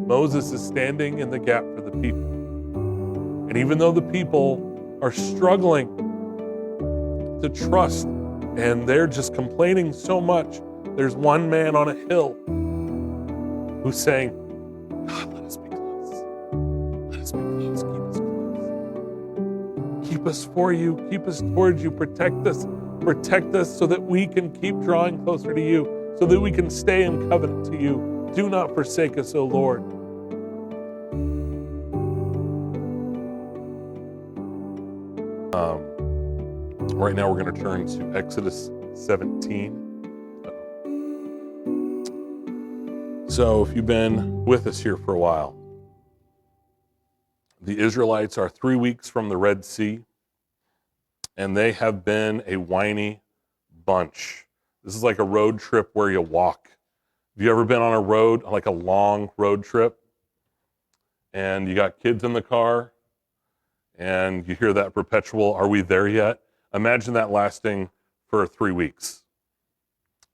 Moses is standing in the gap for the people. And even though the people are struggling to trust and they're just complaining so much, there's one man on a hill who's saying, God, let us be close. Let us be close. Keep us close. Keep us for you. Keep us towards you. Protect us. Protect us so that we can keep drawing closer to you, so that we can stay in covenant to you. Do not forsake us, O Lord. Right now we're going to turn to Exodus 17. So if you've been with us here for a while, the Israelites are 3 weeks from the Red Sea, and they have been a whiny bunch. This is like a road trip where you walk. Have you ever been on a road, like a long road trip, and you got kids in the car, and you hear that perpetual, are we there yet? Imagine that lasting for 3 weeks.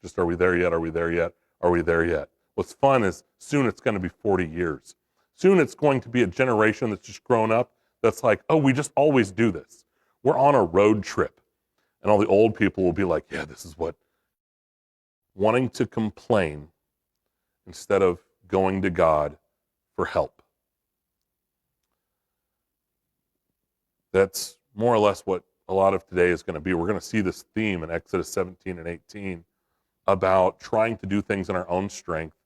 Just, are we there yet? Are we there yet? Are we there yet? What's fun is soon it's going to be 40 years. Soon it's going to be a generation that's just grown up that's like, oh, we just always do this. We're on a road trip. And all the old people will be like, yeah, this is what, wanting to complain instead of going to God for help. That's more or less what a lot of today is going to be. We're going to see this theme in Exodus 17 and 18 about trying to do things in our own strength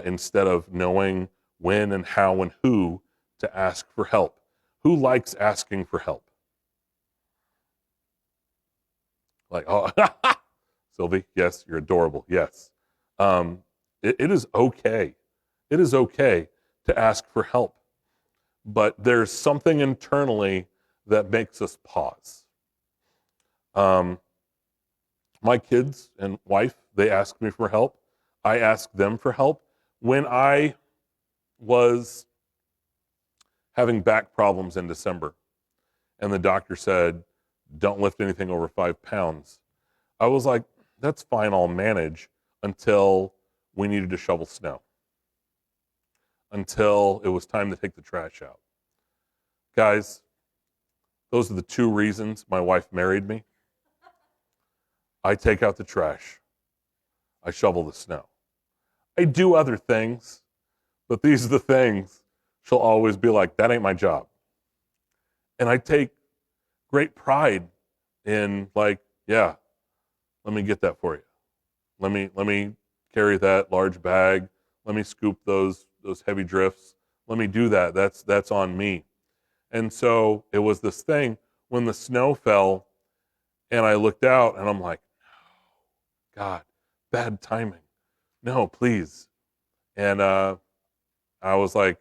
instead of knowing when and how and who to ask for help. Who likes asking for help? Like, oh, Sylvie, yes, you're adorable, yes. It is okay. It is okay to ask for help. But there's something internally that makes us pause. My kids and wife, they ask me for help. I ask them for help. When I was having back problems in December, and the doctor said, don't lift anything over 5 pounds, I was like, that's fine, I'll manage, until we needed to shovel snow, until it was time to take the trash out. Guys, those are the 2 reasons my wife married me. I take out the trash. I shovel the snow. I do other things, but these are the things she'll always be like, that ain't my job. And I take great pride in, like, yeah, let me get that for you. Let me carry that large bag. Let me scoop those heavy drifts. Let me do that. That's on me. And so it was this thing when the snow fell and I looked out and I'm like, no, God, bad timing. No, please. And I was like,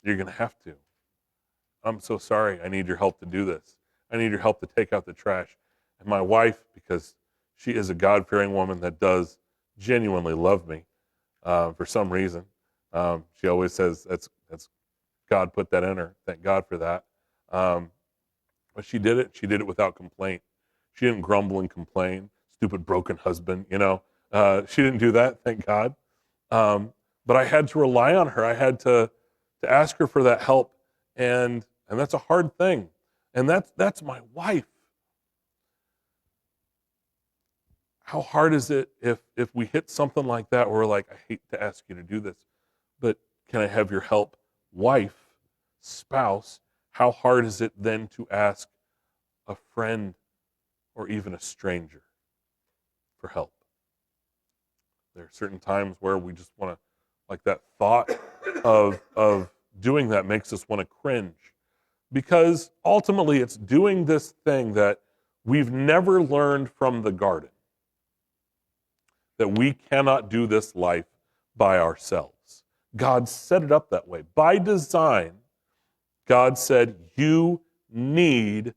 you're going to have to. I'm so sorry. I need your help to do this. I need your help to take out the trash. And my wife, because she is a God-fearing woman that does genuinely love me for some reason, she always says, that's God put that in her. Thank God for that. But she did it. She did it without complaint. She didn't grumble and complain. Stupid broken husband, you know. She didn't do that, thank God. But I had to rely on her. I had to ask her for that help, and that's a hard thing. And that's my wife. How hard is it if we hit something like that where we're like, I hate to ask you to do this, but can I have your help? Wife, spouse, how hard is it then to ask a friend or even a stranger for help? There are certain times where we just want to, like, that thought of doing that makes us want to cringe, because ultimately it's doing this thing that we've never learned from the garden, that we cannot do this life by ourselves. God set it up that way. By design, God said, you need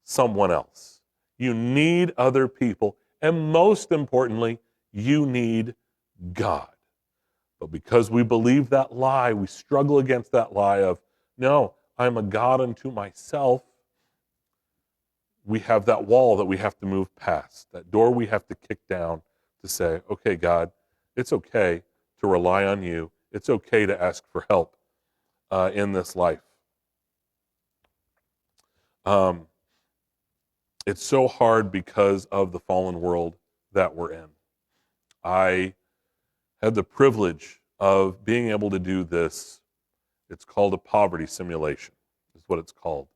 someone else. You need other people. And most importantly, you need God. But because we believe that lie, we struggle against that lie of, no, I'm a God unto myself. We have that wall that we have to move past, that door we have to kick down to say, okay, God, it's okay to rely on you It's okay to ask for help in this life. It's so hard because of the fallen world that we're in. I had the privilege of being able to do this. It's called a poverty simulation, is what it's called,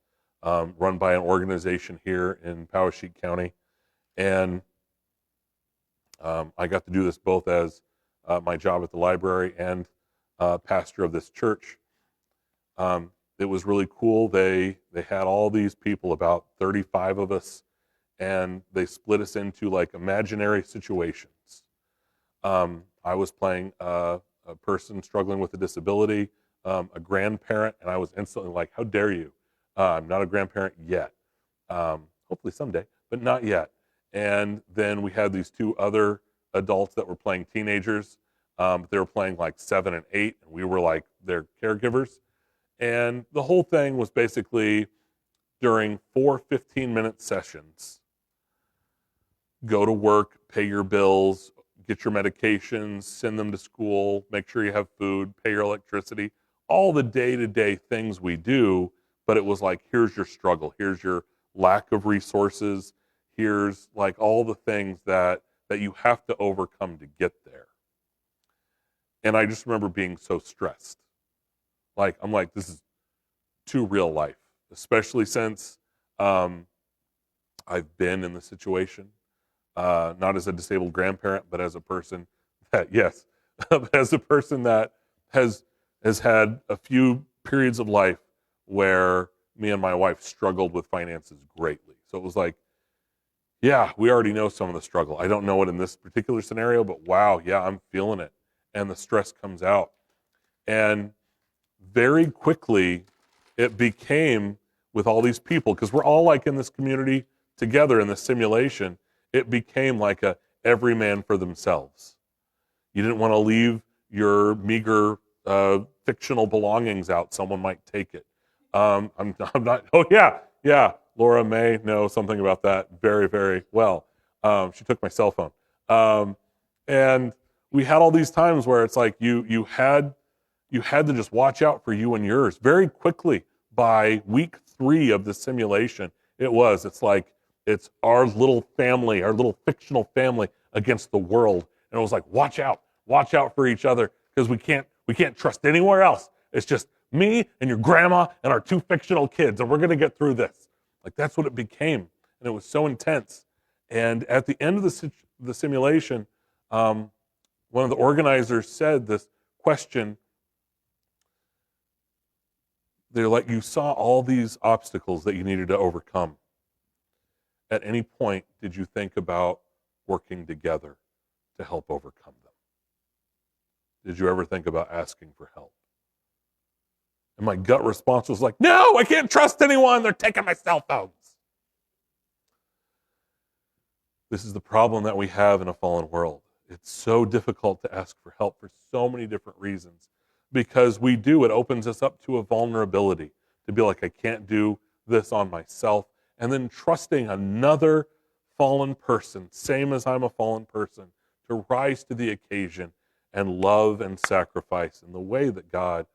run by an organization here in Powesheik County. And I got to do this both as my job at the library and pastor of this church. It was really cool. They had all these people, about 35 of us, and they split us into like imaginary situations. I was playing a person struggling with a disability, a grandparent, and I was instantly like, how dare you? I'm not a grandparent yet. Hopefully someday, but not yet. And then we had these two other adults that were playing teenagers. They were playing like 7 and 8, and we were like their caregivers. And the whole thing was basically during 4 15-minute sessions, go to work, pay your bills, get your medications, send them to school, make sure you have food, pay your electricity, all the day-to-day things we do. But it was like, here's your struggle, here's your lack of resources, here's like all the things that you have to overcome to get there. And I just remember being so stressed. Like, I'm like, this is too real life, especially since I've been in the situation, not as a disabled grandparent, but as a person that, yes, as a person that has had a few periods of life where me and my wife struggled with finances greatly. So it was like, yeah, we already know some of the struggle. I don't know it in this particular scenario, but wow, yeah, I'm feeling it. And the stress comes out. And very quickly, it became, with all these people, because we're all like in this community together in this simulation, it became like a every man for themselves. You didn't want to leave your meager fictional belongings out. Someone might take it. I'm not, oh yeah, Laura may know something about that very, very well. She took my cell phone. And we had all these times where it's like you had to just watch out for you and yours. Very quickly, by week 3 of the simulation, it's like, it's our little family, our little fictional family against the world. And it was like, watch out for each other, because we can't trust anywhere else. It's just me and your grandma and our 2 fictional kids, and we're gonna get through this. Like, that's what it became. And it was so intense. And at the end of the simulation, one of the organizers said this question. They're like, you saw all these obstacles that you needed to overcome. At any point, did you think about working together to help overcome them? Did you ever think about asking for help? And my gut response was like, no, I can't trust anyone. They're taking my cell phones. This is the problem that we have in a fallen world. It's so difficult to ask for help for so many different reasons. Because it opens us up to a vulnerability to be like, I can't do this on myself. And then trusting another fallen person, same as I'm a fallen person, to rise to the occasion and love and sacrifice in the way that God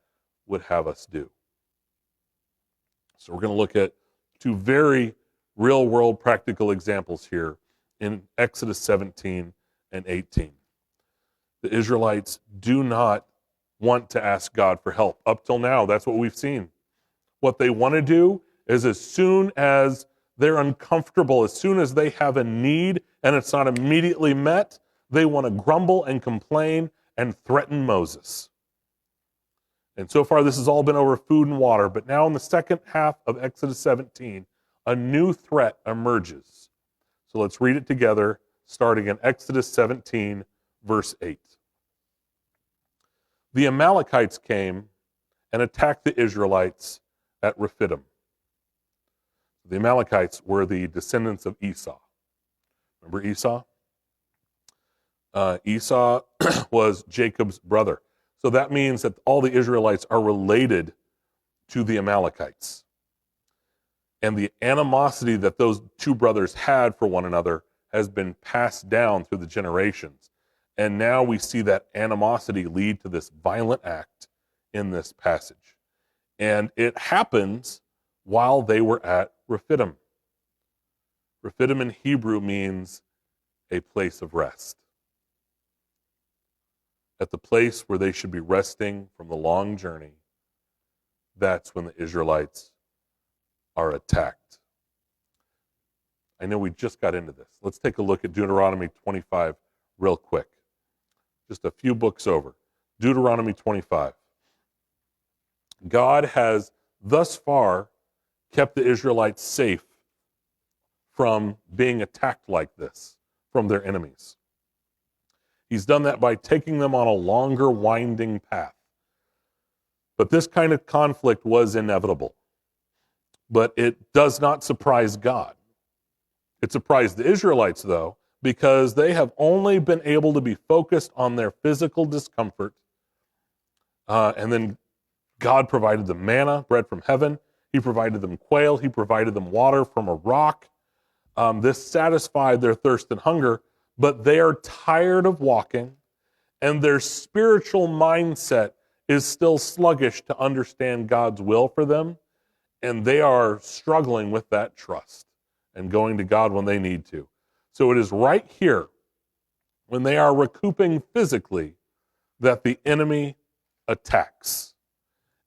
would have us do. So we're going to look at 2 very real-world practical examples here in Exodus 17 and 18. The Israelites do not want to ask God for help. Up till now, that's what we've seen. What they want to do is, as soon as they're uncomfortable, as soon as they have a need and it's not immediately met, they want to grumble and complain and threaten Moses. And so far, this has all been over food and water. But now in the second half of Exodus 17, a new threat emerges. So let's read it together, starting in Exodus 17, verse 8. The Amalekites came and attacked the Israelites at Rephidim. The Amalekites were the descendants of Esau. Remember Esau? Esau was Jacob's brother. So that means that all the Israelites are related to the Amalekites. And the animosity that those 2 brothers had for one another has been passed down through the generations. And now we see that animosity lead to this violent act in this passage. And it happens while they were at Rephidim. Rephidim in Hebrew means a place of rest. At the place where they should be resting from the long journey, that's when the Israelites are attacked. I know we just got into this. Let's take a look at Deuteronomy 25 real quick. Just a few books over. Deuteronomy 25. God has thus far kept the Israelites safe from being attacked like this from their enemies. He's done that by taking them on a longer, winding path. But this kind of conflict was inevitable. But it does not surprise God. It surprised the Israelites, though, because they have only been able to be focused on their physical discomfort. And then God provided them manna, bread from heaven. He provided them quail. He provided them water from a rock. This satisfied their thirst and hunger, but they are tired of walking, and their spiritual mindset is still sluggish to understand God's will for them, and they are struggling with that trust and going to God when they need to. So it is right here, when they are recouping physically, that the enemy attacks.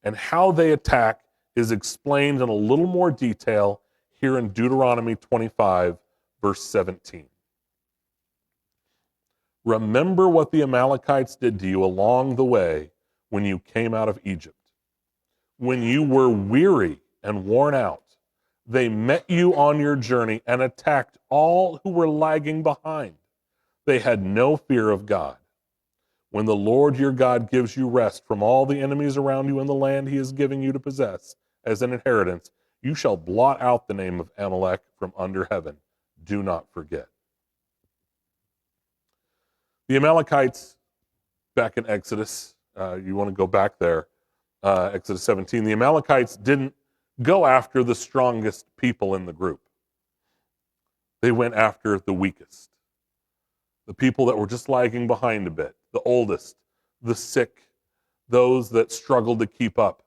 And how they attack is explained in a little more detail here in Deuteronomy 25, verse 17. Remember what the Amalekites did to you along the way when you came out of Egypt. When you were weary and worn out, they met you on your journey and attacked all who were lagging behind. They had no fear of God. When the Lord your God gives you rest from all the enemies around you in the land he is giving you to possess as an inheritance, you shall blot out the name of Amalek from under heaven. Do not forget. The Amalekites, back in Exodus, you want to go back there, Exodus 17, the Amalekites didn't go after the strongest people in the group. They went after the weakest, the people that were just lagging behind a bit, the oldest, the sick, those that struggled to keep up.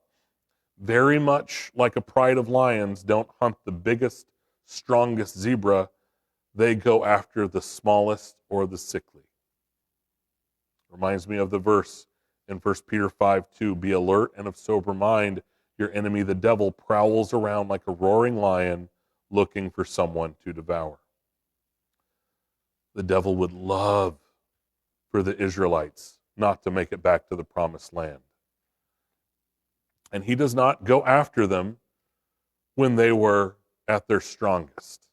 Very much like a pride of lions don't hunt the biggest, strongest zebra, they go after the smallest or the sickly. Reminds me of the verse in 1 Peter 5:2, be alert and of sober mind. Your enemy, the devil, prowls around like a roaring lion looking for someone to devour. The devil would love for the Israelites not to make it back to the promised land. And he does not go after them when they were at their strongest.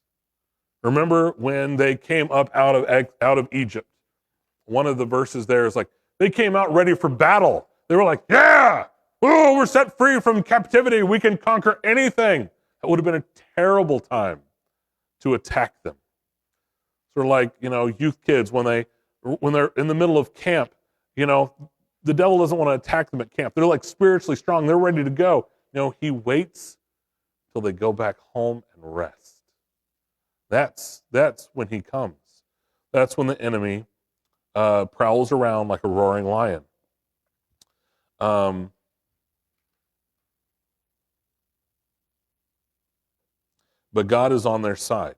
Remember when they came up out of Egypt? One of the verses there is like, they came out ready for battle. They were like, yeah, oh, we're set free from captivity. We can conquer anything. That would have been a terrible time to attack them. Sort of like, youth kids when they're in the middle of camp, the devil doesn't want to attack them at camp. They're like spiritually strong. They're ready to go. He waits till they go back home and rest. That's when he comes. That's when the enemy prowls around like a roaring lion. But God is on their side.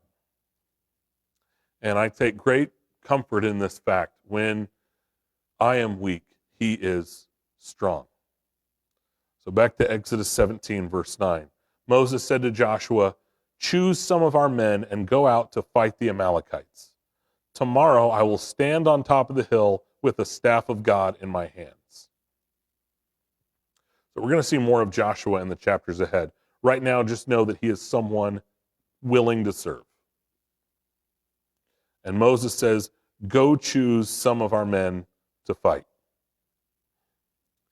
And I take great comfort in this fact. When I am weak, he is strong. So back to Exodus 17, verse 9. Moses said to Joshua, choose some of our men and go out to fight the Amalekites. Tomorrow I will stand on top of the hill with the staff of God in my hands. So we're going to see more of Joshua in the chapters ahead. Right now, just know that he is someone willing to serve. And Moses says, go choose some of our men to fight.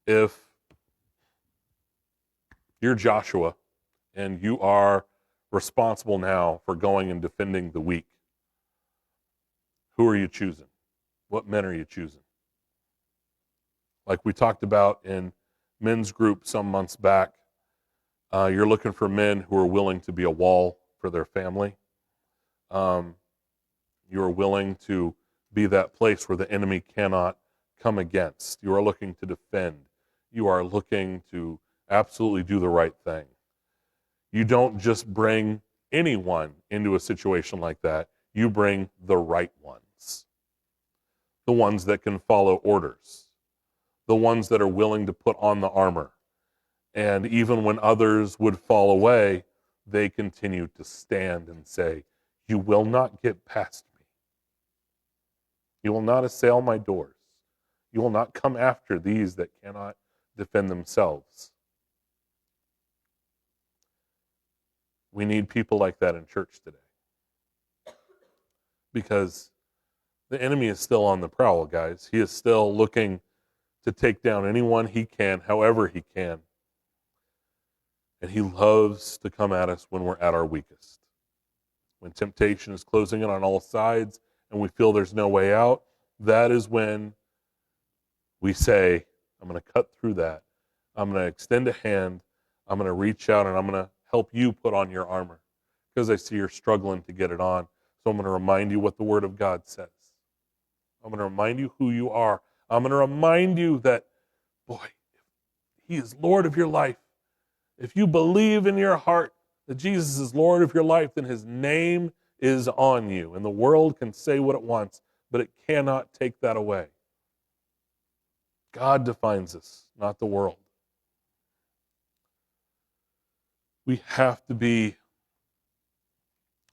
If you're Joshua and you are responsible now for going and defending the weak, who are you choosing? What men are you choosing? Like we talked about in men's group some months back, you're looking for men who are willing to be a wall for their family. You're willing to be that place where the enemy cannot come against. You are looking to defend. You are looking to absolutely do the right thing. You don't just bring anyone into a situation like that. You bring the right ones. The ones that can follow orders. The ones that are willing to put on the armor. And even when others would fall away, they continue to stand and say, "You will not get past me. You will not assail my doors. You will not come after these that cannot defend themselves." We need people like that in church today. Because the enemy is still on the prowl, guys. He is still looking to take down anyone he can, however he can. And he loves to come at us when we're at our weakest. When temptation is closing in on all sides and we feel there's no way out, that is when we say, "I'm going to cut through that. I'm going to extend a hand. I'm going to reach out and I'm going to help you put on your armor because I see you're struggling to get it on. So I'm going to remind you what the Word of God says. I'm going to remind you who you are. I'm going to remind you that, boy, He is Lord of your life. If you believe in your heart that Jesus is Lord of your life, then His name is on you. And the world can say what it wants, but it cannot take that away. God defines us, not the world. We have to be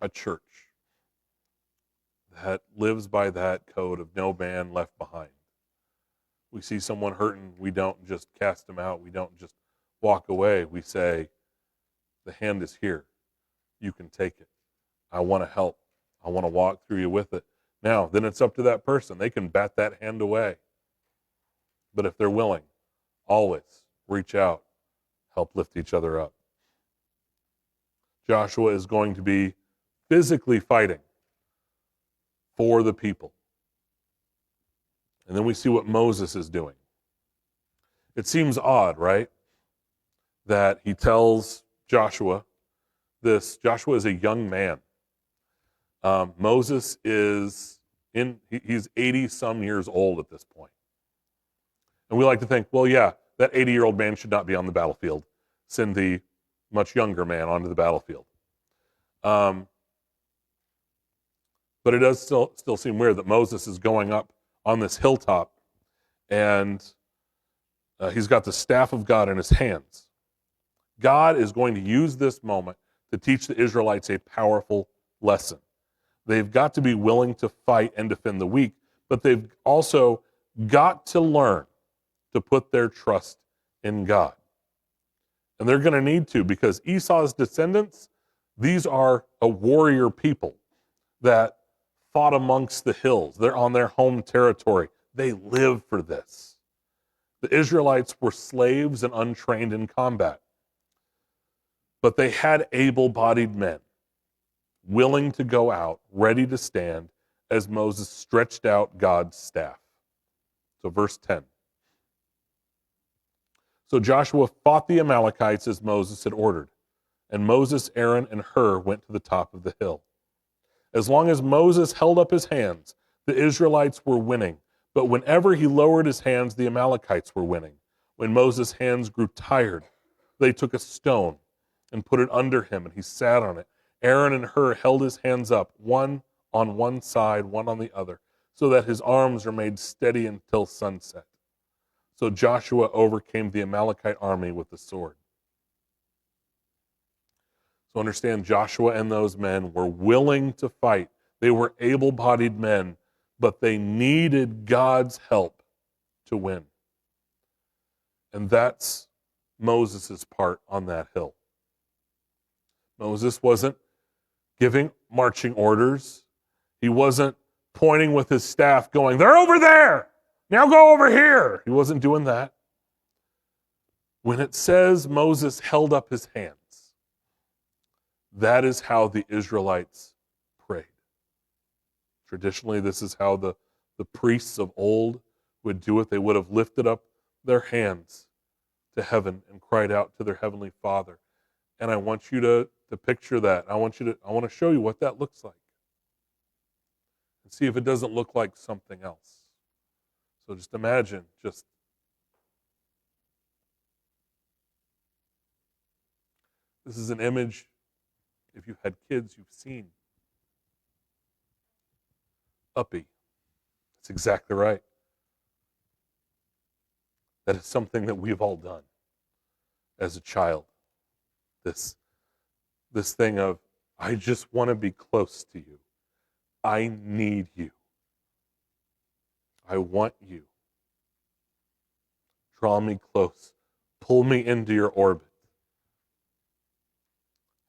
a church that lives by that code of no man left behind. We see someone hurting, we don't just cast them out. We don't just walk away. We say, "The hand is here. You can take it. I want to help. I want to walk through you with it." Now, then it's up to that person. They can bat that hand away. But if they're willing, always reach out, help lift each other up. Joshua is going to be physically fighting for the people. And then we see what Moses is doing. It seems odd, right? That he tells Joshua this. Joshua is a young man. Moses is he's 80 some years old at this point. And we like to think, well, yeah, that 80-year-old man should not be on the battlefield. Send the much younger man onto the battlefield. But it does still seem weird that Moses is going up on this hilltop and he's got the staff of God in his hands. God is going to use this moment to teach the Israelites a powerful lesson. They've got to be willing to fight and defend the weak, but they've also got to learn to put their trust in God. And they're going to need to, because Esau's descendants, these are a warrior people that fought amongst the hills. They're on their home territory. They live for this. The Israelites were slaves and untrained in combat. But they had able-bodied men willing to go out, ready to stand, as Moses stretched out God's staff. So verse 10. So Joshua fought the Amalekites as Moses had ordered, and Moses, Aaron, and Hur went to the top of the hill. As long as Moses held up his hands, the Israelites were winning, but whenever he lowered his hands, the Amalekites were winning. When Moses' hands grew tired, they took a stone and put it under him, and he sat on it. Aaron and Hur held his hands up, one on one side, one on the other, so that his arms were made steady until sunset. So Joshua overcame the Amalekite army with the sword. So understand, Joshua and those men were willing to fight. They were able-bodied men, but they needed God's help to win. And that's Moses' part on that hill. Moses wasn't giving marching orders. He wasn't pointing with his staff going, "They're over there! Now go over here!" He wasn't doing that. When it says Moses held up his hands, that is how the Israelites prayed. Traditionally, this is how the priests of old would do it. They would have lifted up their hands to heaven and cried out to their heavenly Father. And I want you to picture that. I want to show you what that looks like. and see if it doesn't look like something else. So just imagine, this is an image, if you've had kids, you've seen. Uppy. That's exactly right. That is something that we've all done as a child. This thing of, I just want to be close to you. I need you. I want you. Draw me close. Pull me into your orbit.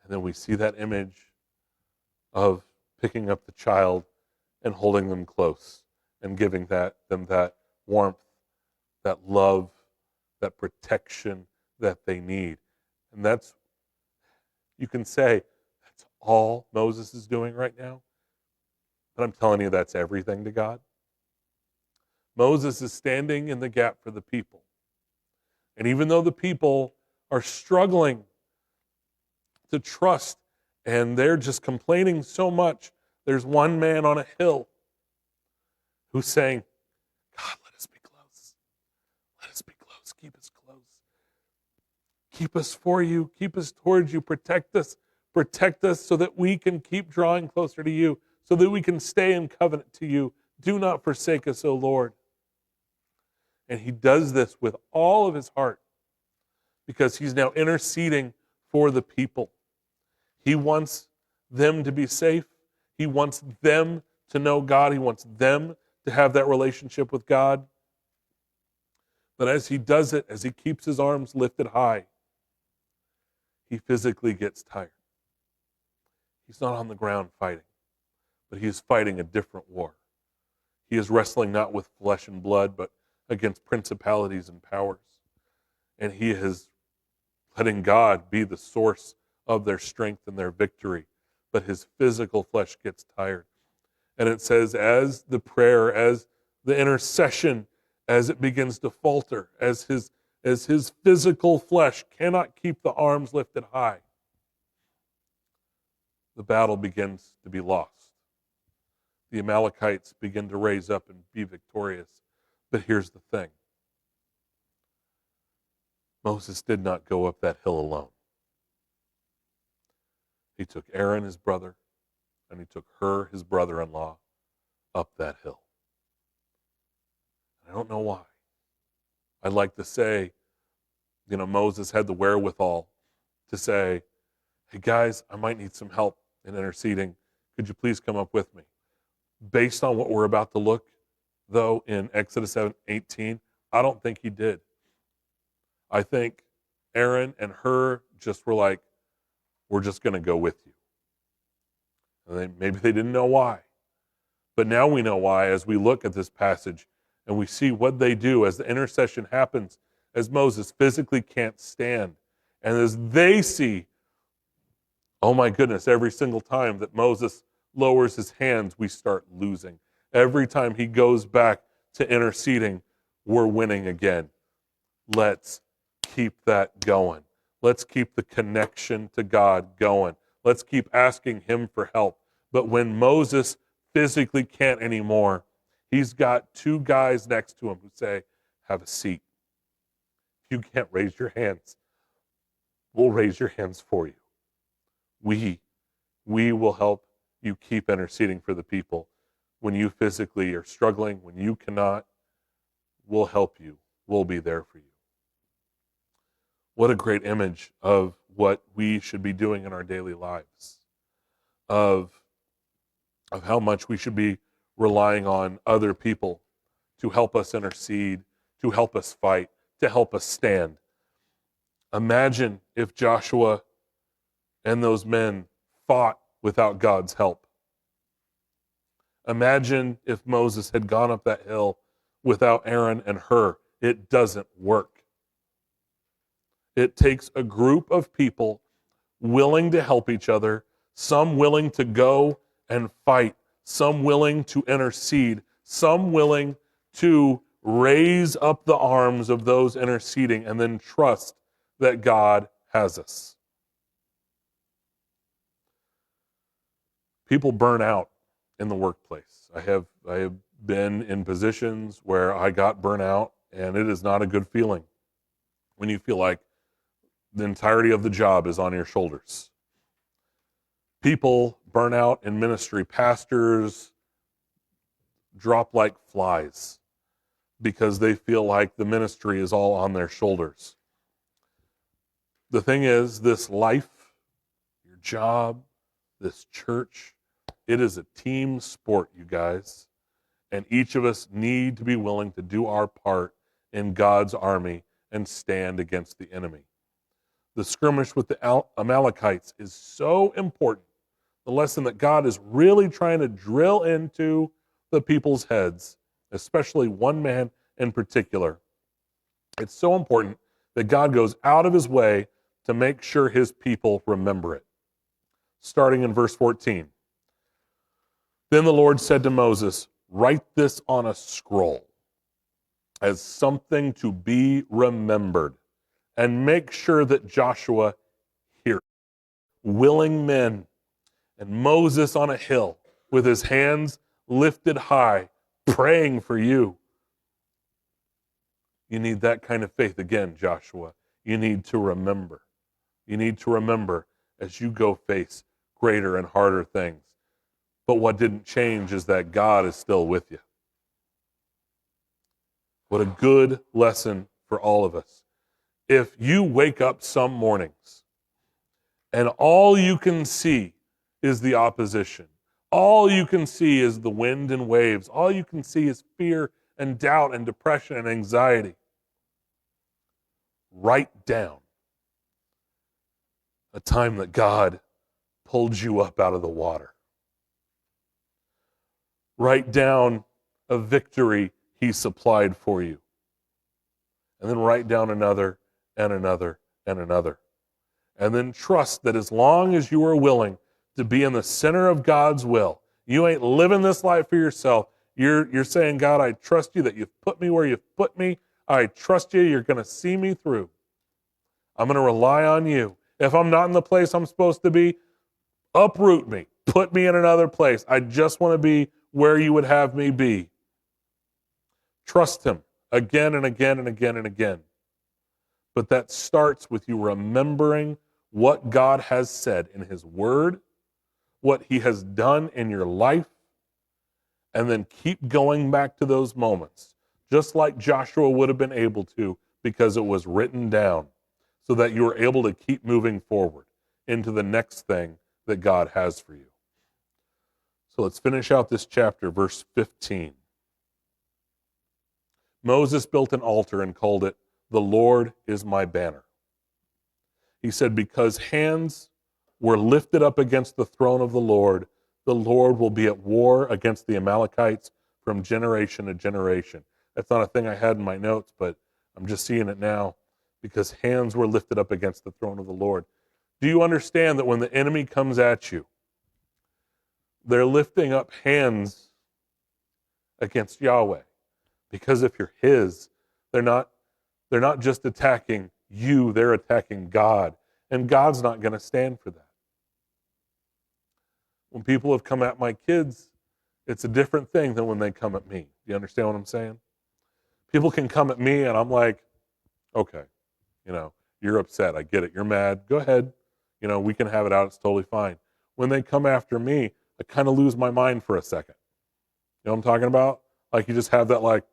And then we see that image of picking up the child and holding them close and giving them that warmth, that love, that protection that they need. And that's, you can say, that's all Moses is doing right now. But I'm telling you, that's everything to God. Moses is standing in the gap for the people. And even though the people are struggling to trust and they're just complaining so much, there's one man on a hill who's saying, God, let us be close. Let us be close. Keep us close. Keep us for you. Keep us towards you. Protect us. Protect us so that we can keep drawing closer to you, so that we can stay in covenant to you. Do not forsake us, O Lord. And he does this with all of his heart because he's now interceding for the people. He wants them to be safe. He wants them to know God. He wants them to have that relationship with God. But as he does it, as he keeps his arms lifted high, he physically gets tired. He's not on the ground fighting, but he is fighting a different war. He is wrestling not with flesh and blood, but against principalities and powers. And he is letting God be the source of their strength and their victory. But his physical flesh gets tired. And it says, as the prayer, as the intercession, as it begins to falter, as his physical flesh cannot keep the arms lifted high, the battle begins to be lost. The Amalekites begin to raise up and be victorious. But here's the thing. Moses did not go up that hill alone. He took Aaron, his brother, and he took Hur, his brother-in-law, up that hill. I don't know why. I'd like to say, Moses had the wherewithal to say, hey guys, I might need some help in interceding. Could you please come up with me? Based on what we're about to look, though, in Exodus 7:18, I don't think he did. I think Aaron and Hur just were like, we're just going to go with you. And maybe they didn't know why. But now we know why as we look at this passage and we see what they do as the intercession happens, as Moses physically can't stand. And as they see, oh my goodness, every single time that Moses lowers his hands, we start losing. Every time he goes back to interceding, we're winning again. Let's keep that going. Let's keep the connection to God going. Let's keep asking him for help. But when Moses physically can't anymore, he's got two guys next to him who say, have a seat. If you can't raise your hands, we'll raise your hands for you. We will help you keep interceding for the people. When you physically are struggling, when you cannot, we'll help you. We'll be there for you. What a great image of what we should be doing in our daily lives, of how much we should be relying on other people to help us intercede, to help us fight, to help us stand. Imagine if Joshua and those men fought without God's help. Imagine if Moses had gone up that hill without Aaron and Hur. It doesn't work. It takes a group of people willing to help each other, some willing to go and fight, some willing to intercede, some willing to raise up the arms of those interceding and then trust that God has us. People burn out in the workplace. I have been in positions where I got burnt out, and it is not a good feeling when you feel like the entirety of the job is on your shoulders. People burn out in ministry. Pastors drop like flies because they feel like the ministry is all on their shoulders. The thing is, this life, your job, this church, it is a team sport, you guys. And each of us need to be willing to do our part in God's army and stand against the enemy. The skirmish with the Amalekites is so important. The lesson that God is really trying to drill into the people's heads, especially one man in particular. It's so important that God goes out of his way to make sure his people remember it. Starting in verse 14. Then the Lord said to Moses, "Write this on a scroll as something to be remembered, and make sure that Joshua hears." Willing men and Moses on a hill with his hands lifted high, praying for you. You need that kind of faith again, Joshua. You need to remember. You need to remember as you go face greater and harder things. But what didn't change is that God is still with you. What a good lesson for all of us. If you wake up some mornings and all you can see is the opposition, all you can see is the wind and waves, all you can see is fear and doubt and depression and anxiety, write down a time that God pulled you up out of the water. Write down a victory he supplied for you. And then write down another and another and another. And then trust that as long as you are willing to be in the center of God's will, you ain't living this life for yourself. You're saying, God, I trust you that you've put me where you've put me. I trust you. You're going to see me through. I'm going to rely on you. If I'm not in the place I'm supposed to be, uproot me. Put me in another place. I just want to be where you would have me be. Trust him again and again and again and again. But that starts with you remembering what God has said in his word, what he has done in your life, and then keep going back to those moments, just like Joshua would have been able to because it was written down, so that you were able to keep moving forward into the next thing that God has for you. So let's finish out this chapter, verse 15. Moses built an altar and called it, "The Lord is my banner." He said, because hands were lifted up against the throne of the Lord will be at war against the Amalekites from generation to generation. That's not a thing I had in my notes, but I'm just seeing it now. Because hands were lifted up against the throne of the Lord. Do you understand that when the enemy comes at you, they're lifting up hands against Yahweh? Because if you're his, they're not just attacking you, they're attacking God. And God's not going to stand for that. When people have come at my kids, it's a different thing than when they come at me. Do you understand what I'm saying? People can come at me and I'm like, okay, you're upset. I get it. You're mad. Go ahead. We can have it out. It's totally fine. When they come after me, I kind of lose my mind for a second. You know what I'm talking about? Like you just have that like,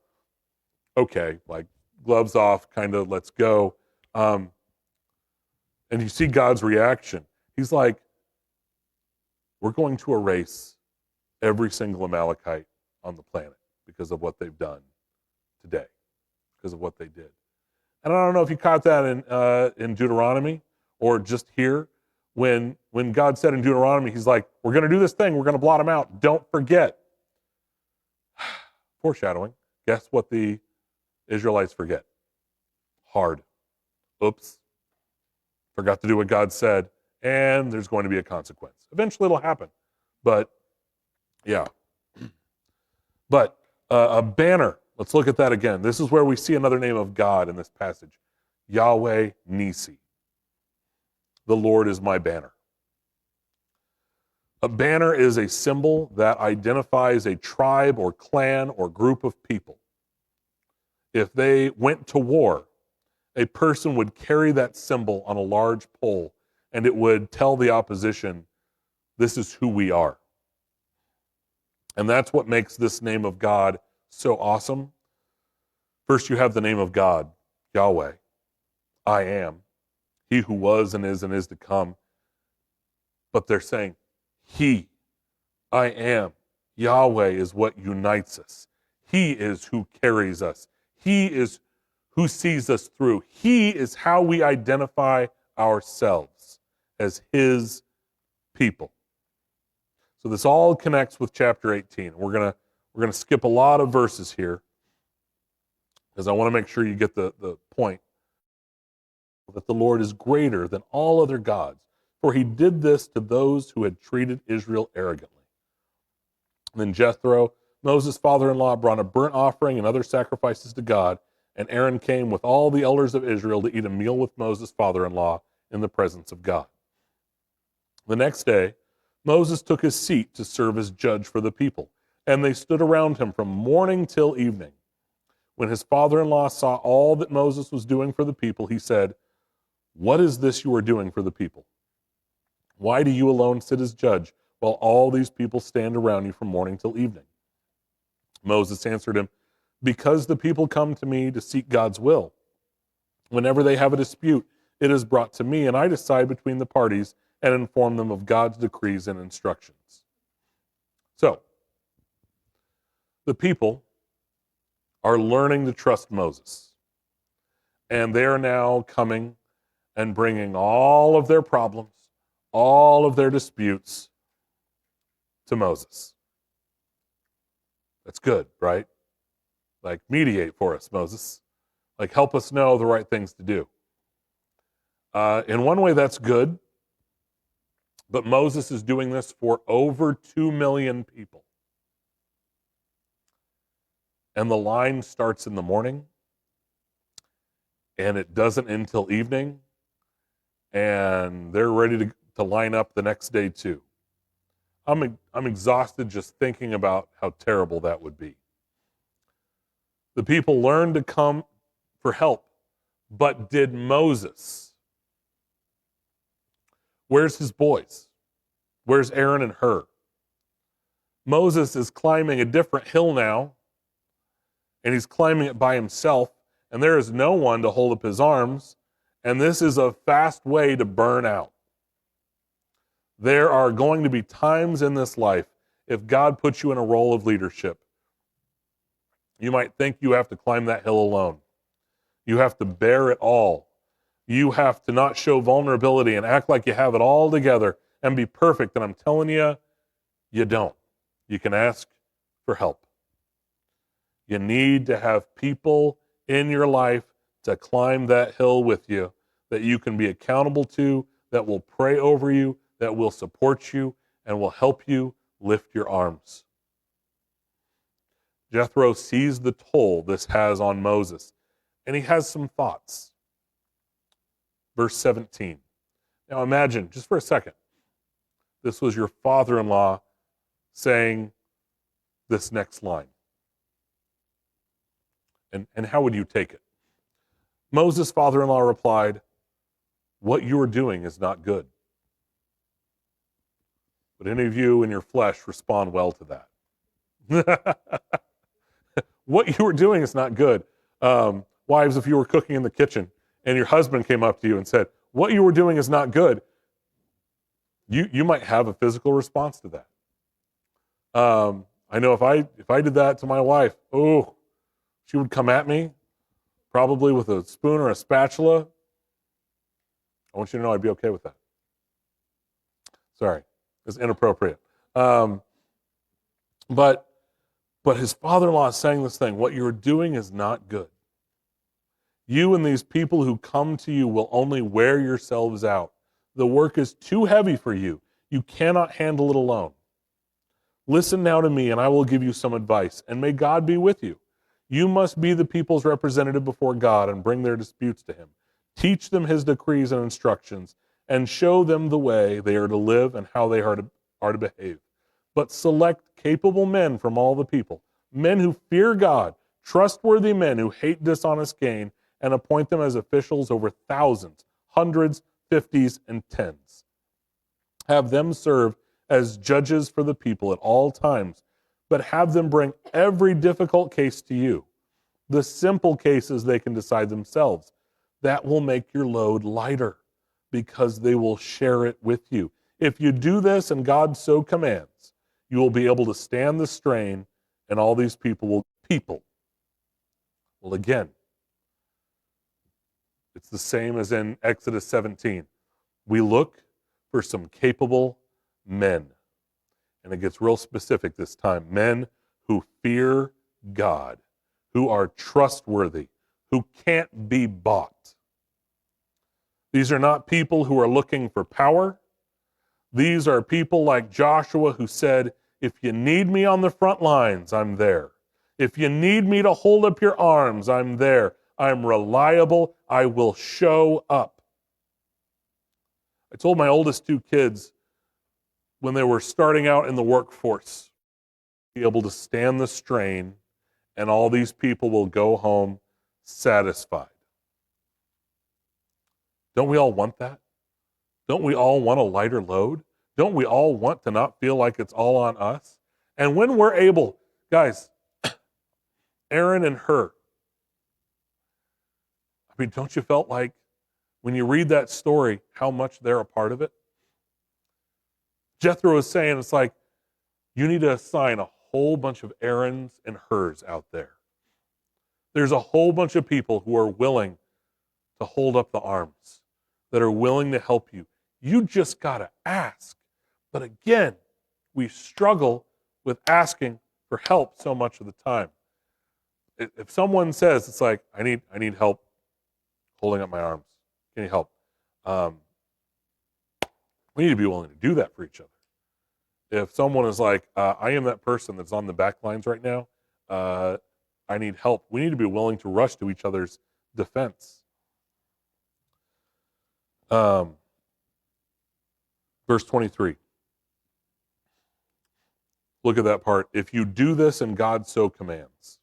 okay, like gloves off, kind of let's go. And you see God's reaction. He's like, we're going to erase every single Amalekite on the planet because of what they've done today, because of what they did. And I don't know if you caught that in Deuteronomy or just here. When God said in Deuteronomy, he's like, we're going to do this thing. We're going to blot them out. Don't forget. Foreshadowing. Guess what the Israelites forget? Hard. Oops. Forgot to do what God said. And there's going to be a consequence. Eventually it'll happen. But, yeah. But a banner. Let's look at that again. This is where we see another name of God in this passage. Yahweh Nisi. The Lord is my banner. A banner is a symbol that identifies a tribe or clan or group of people. If they went to war, a person would carry that symbol on a large pole, and it would tell the opposition, this is who we are. And that's what makes this name of God so awesome. First, you have the name of God, Yahweh. I am. He who was and is to come. But they're saying, He, I am. Yahweh is what unites us. He is who carries us. He is who sees us through. He is how we identify ourselves as His people. So this all connects with chapter 18. We're gonna skip a lot of verses here because I want to make sure you get the point that the Lord is greater than all other gods, for He did this to those who had treated Israel arrogantly. Then Jethro, Moses' father-in-law, brought a burnt offering and other sacrifices to God, and Aaron came with all the elders of Israel to eat a meal with Moses' father-in-law in the presence of God. The next day, Moses took his seat to serve as judge for the people, and they stood around him from morning till evening. When his father-in-law saw all that Moses was doing for the people, he said, "What is this you are doing for the people? Why do you alone sit as judge while all these people stand around you from morning till evening?" Moses answered him, "Because the people come to me to seek God's will. Whenever they have a dispute, it is brought to me, and I decide between the parties and inform them of God's decrees and instructions." So, the people are learning to trust Moses. And they are now coming and bringing all of their problems, all of their disputes to Moses. That's good, right? Like, mediate for us, Moses. Like, help us know the right things to do. In one way, that's good. But Moses is doing this for over 2 million people. And the line starts in the morning, and it doesn't until evening, and they're ready to line up the next day too. I'm exhausted just thinking about how terrible that would be. The people learned to come for help, but did Moses? Where's his boys? Where's Aaron and Hur? Moses is climbing a different hill now, and he's climbing it by himself, and there is no one to hold up his arms, and this is a fast way to burn out. There are going to be times in this life, if God puts you in a role of leadership, you might think you have to climb that hill alone. You have to bear it all. You have to not show vulnerability and act like you have it all together and be perfect, and I'm telling you, you don't. You can ask for help. You need to have people in your life to climb that hill with you that you can be accountable to, that will pray over you, that will support you, and will help you lift your arms. Jethro sees the toll this has on Moses, and he has some thoughts. Verse 17. Now imagine, just for a second, this was your father-in-law saying this next line. And how would you take it? Moses' father-in-law replied, "What you are doing is not good." Would any of you in your flesh respond well to that? What you are doing is not good. Wives, if you were cooking in the kitchen and your husband came up to you and said, "What you were doing is not good," you might have a physical response to that. I know if I did that to my wife, she would come at me, probably with a spoon or a spatula. I want you to know I'd be okay with that. Sorry, it's inappropriate. But his father-in-law is saying this thing, what you're doing is not good. You and these people who come to you will only wear yourselves out. The work is too heavy for you. You cannot handle it alone. Listen now to me, and I will give you some advice, and may God be with you. You must be the people's representative before God and bring their disputes to Him. Teach them His decrees and instructions, and show them the way they are to live and how they are are to behave, but select capable men from all the people, men who fear God, trustworthy men who hate dishonest gain, and appoint them as officials over thousands, hundreds, fifties, and tens. Have them serve as judges for the people at all times, but have them bring every difficult case to you. The simple cases they can decide themselves. That will make your load lighter because they will share it with you. If you do this and God so commands, you will be able to stand the strain, and all these people will. Well, again, it's the same as in Exodus 17. We look for some capable men. And it gets real specific this time. Men who fear God, who are trustworthy, who can't be bought. These are not people who are looking for power. These are people like Joshua who said, if you need me on the front lines, I'm there. If you need me to hold up your arms, I'm there. I'm reliable. I will show up. I told my oldest two kids when they were starting out in the workforce, be able to stand the strain, and all these people will go home satisfied. Don't we all want that? Don't we all want a lighter load? Don't we all want to not feel like it's all on us? And when we're able, guys, Aaron and Hur, I mean, don't you felt like when you read that story, how much they're a part of it? Jethro is saying, it's like, you need to assign a whole bunch of Aarons and Hurs out there. There's a whole bunch of people who are willing to hold up the arms, that are willing to help you. You just got to ask. But again, we struggle with asking for help so much of the time. If someone says, it's like, I need help holding up my arms. Can you help? We need to be willing to do that for each other. If someone is like, I am that person that's on the back lines right now, I need help. We need to be willing to rush to each other's defense. Verse 23. Look at that part. If you do this and God so commands.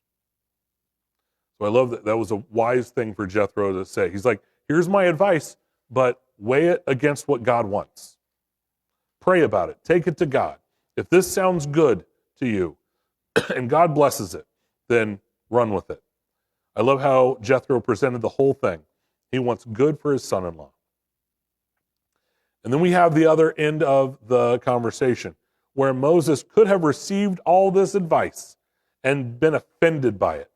So I love that. That was a wise thing for Jethro to say. He's like, here's my advice, but weigh it against what God wants. Pray about it. Take it to God. If this sounds good to you and God blesses it, then run with it. I love how Jethro presented the whole thing. He wants good for his son-in-law. And then we have the other end of the conversation where Moses could have received all this advice and been offended by it.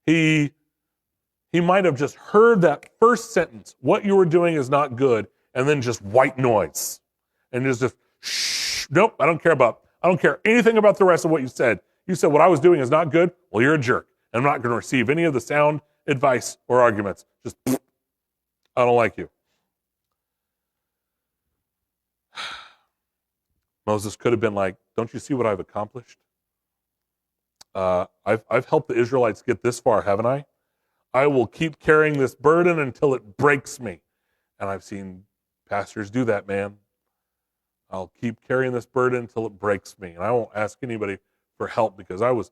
He might have just heard that first sentence, what you were doing is not good, and then just white noise. And just shh, nope, I don't care anything about the rest of what you said. You said what I was doing is not good, well, you're a jerk. I'm not going to receive any of the sound advice or arguments. Just, I don't like you. Moses could have been like, don't you see what I've accomplished? I've helped the Israelites get this far, haven't I? I will keep carrying this burden until it breaks me. And I've seen pastors do that, man. I'll keep carrying this burden until it breaks me. And I won't ask anybody for help because I was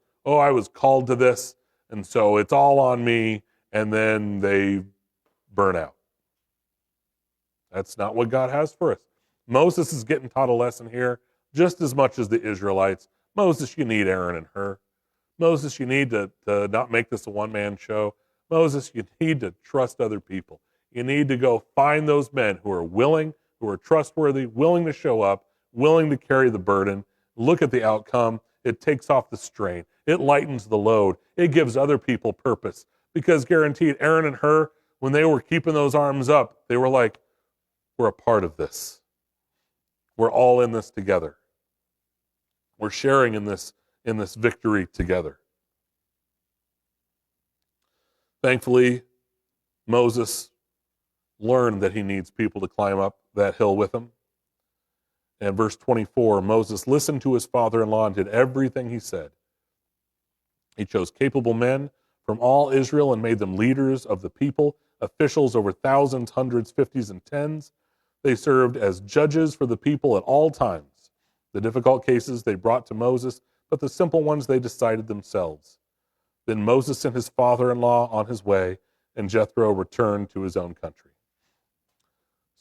called to this, and so it's all on me, and then they burn out. That's not what God has for us. Moses is getting taught a lesson here just as much as the Israelites. Moses, you need Aaron and Hur. Moses, you need to not make this a one-man show. Moses, you need to trust other people. You need to go find those men who are willing, who are trustworthy, willing to show up, willing to carry the burden. Look at the outcome. It takes off the strain. It lightens the load. It gives other people purpose. Because guaranteed, Aaron and Hur, when they were keeping those arms up, they were like, we're a part of this. We're all in this together. We're sharing in this victory together. Thankfully, Moses learned that he needs people to climb up that hill with him. And verse 24, Moses listened to his father-in-law and did everything he said. He chose capable men from all Israel and made them leaders of the people, officials over thousands, hundreds, fifties, and tens. They served as judges for the people at all times. The difficult cases they brought to Moses, but the simple ones they decided themselves. Then Moses sent his father-in-law on his way, and Jethro returned to his own country.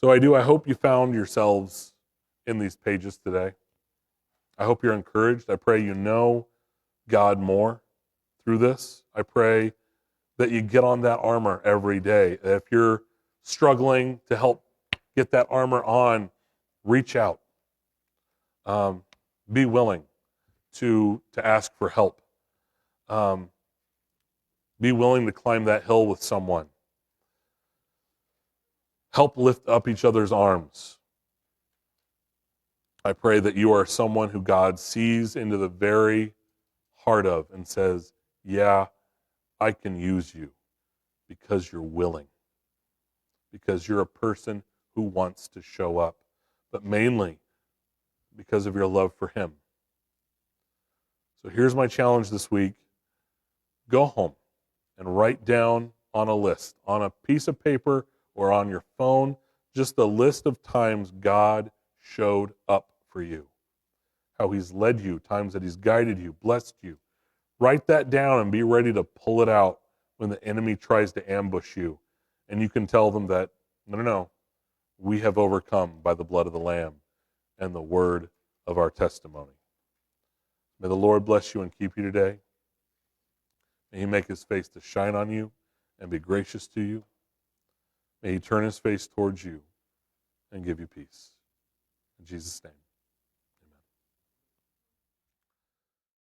So I hope you found yourselves in these pages today. I hope you're encouraged. I pray you know God more through this. I pray that you get on that armor every day. If you're struggling to help get that armor on, reach out. Be willing to ask for help. Be willing to climb that hill with someone. Help lift up each other's arms. I pray that you are someone who God sees into the very heart of and says, yeah, I can use you because you're willing, because you're a person who wants to show up, but mainly because of your love for him. So here's my challenge this week. Go home and write down on a list, on a piece of paper or on your phone, just a list of times God showed up for you, how he's led you, times that he's guided you, blessed you. Write that down and be ready to pull it out when the enemy tries to ambush you. And you can tell them that, no, we have overcome by the blood of the Lamb and the word of our testimony. May the Lord bless you and keep you today. May he make his face to shine on you and be gracious to you. May he turn his face towards you and give you peace. In Jesus' name.